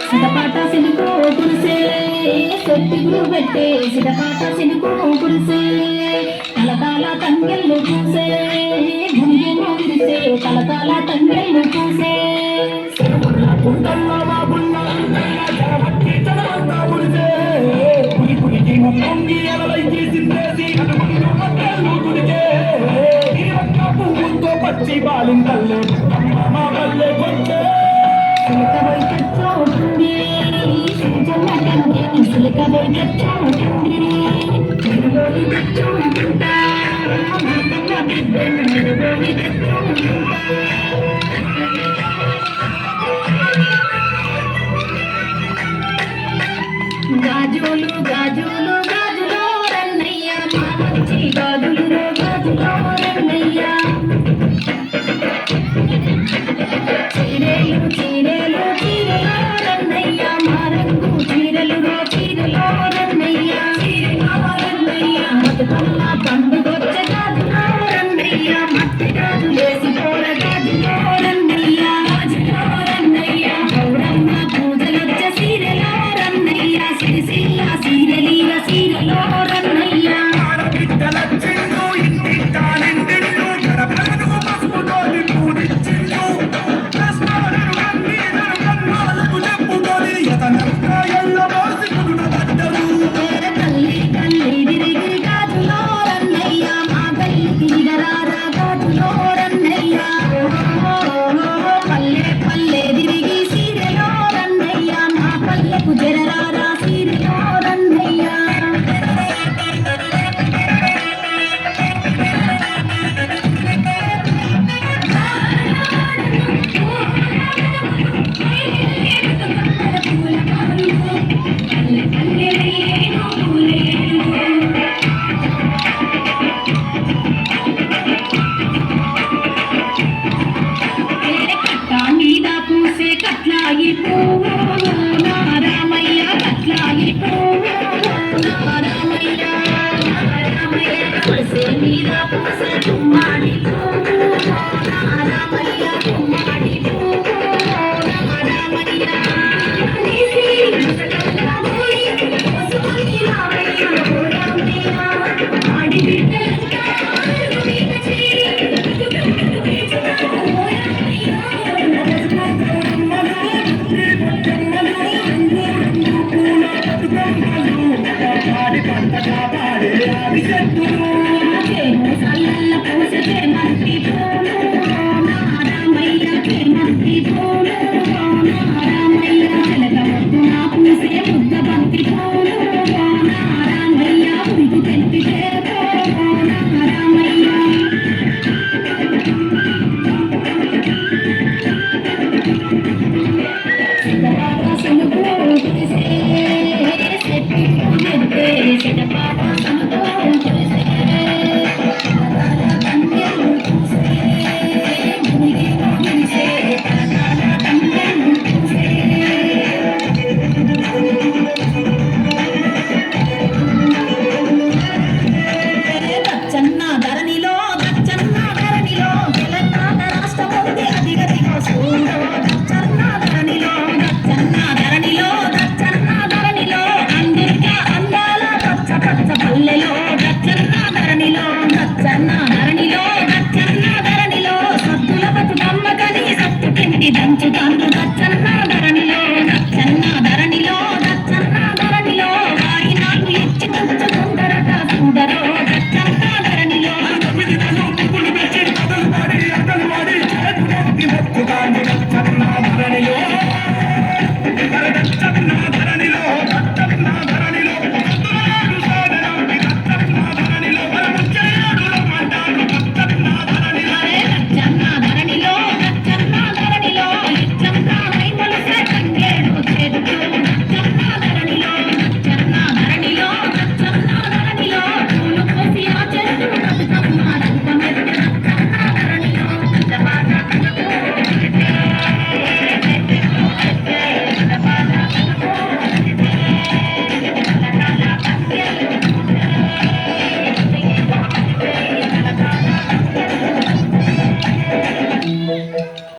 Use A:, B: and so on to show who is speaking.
A: సిడపాట సినుకు కురిసే సొట్టిగురు పెట్టే సిడపాట సినుకు కురిసే తలతాల తంగెళ్ళు పూసే భుంగెను విరిసే తలతాల తంగెళ్ళు పూసే
B: పచ్చి బాలింతల్లే మా వల్లే కొంచెం
A: సిలకబోయి తెచ్చోటుంది సిరిజల్లకంటే సిలకబోయి తెచ్చోటుంది నిరుబోయి తెచ్చోకుంటా నిరుబోయి తెచ్చోకుంటా గాజులు గాజులు గాజులో రన్నయ్య మా మంచి గాజులు గాజులో రన్నయ్య చీరెలు చీరెలు చీరలో రన్నయ్య మా రంగు చీరలు చీరలో రన్నయ్య చీరలో రన్నయ్య బతుకమ్మ పండుగొచ్చ గాజులో రన్నయ్య మట్టి గాజు వేసి పోర గాజులో రన్నయ్య గాజులో రన్నయ్య గౌరమ్మ పూజలొచ్చ సీరలో రన్నయ్య సిరిసిల్ల సీరలీల సీరలో రన్నయ్య తల్లి తల్లి తిరిగి గాజులో రన్నయ్య మా తల్లి తిరిగరారా గాజులో రన్నయ్య పల్లె పల్లె తిరిగి సీరెలో రన్నయ్య మా పల్లెకు జరరారా సీరెలో రన్నయ్య కట్ట మీద పూసే కట్లాయి పువ్వు నా రామయ్య కట్లాయి పువ్వు నా రామయ్య పూసే మీద పూసే గుమ్మాడి పువ్వు నా రామయ్య గుమ్మాడి పువ్వు నా రామయ్య ఆడి బిడ్డలంతా సల్ల పూసే మంత్రి పూలు నా రామయ్య మంత్రి పూలు నా రామయ్య చెలగొట్టు నా పూసే ముద్ద బంతి పూలు నా రామయ్య ఉడికి తెలిపితే నా రామయ్య సిడపాట సనుకు కురిసే సెట్టి పూజెత్తే సిడపాట సనుకు కురిసే తలతాల తంగెళ్ళు పూసే భుంగెను విరిసే తలతాల తంగెళ్ళు పూసే దచ్చన్న ధరణిలో తెలంగాణ రాష్ట్రం ఉంది అధిగతిలో సూర్యుడు దచ్చన్న ధరణిలో అందరిగా అందాల పచ్చ పచ్చ పల్లెలో దచ్చన్న ధరణిలో సత్తుల బతుకమ్మ కని సత్తు కింది దంచుతాను దచ్చన్న ధరణిలో వారి నాకు ఇచ్చి దంచుకుందరట సుందరో దచ్చన్న ధరణిలో
B: మొక్కుతాను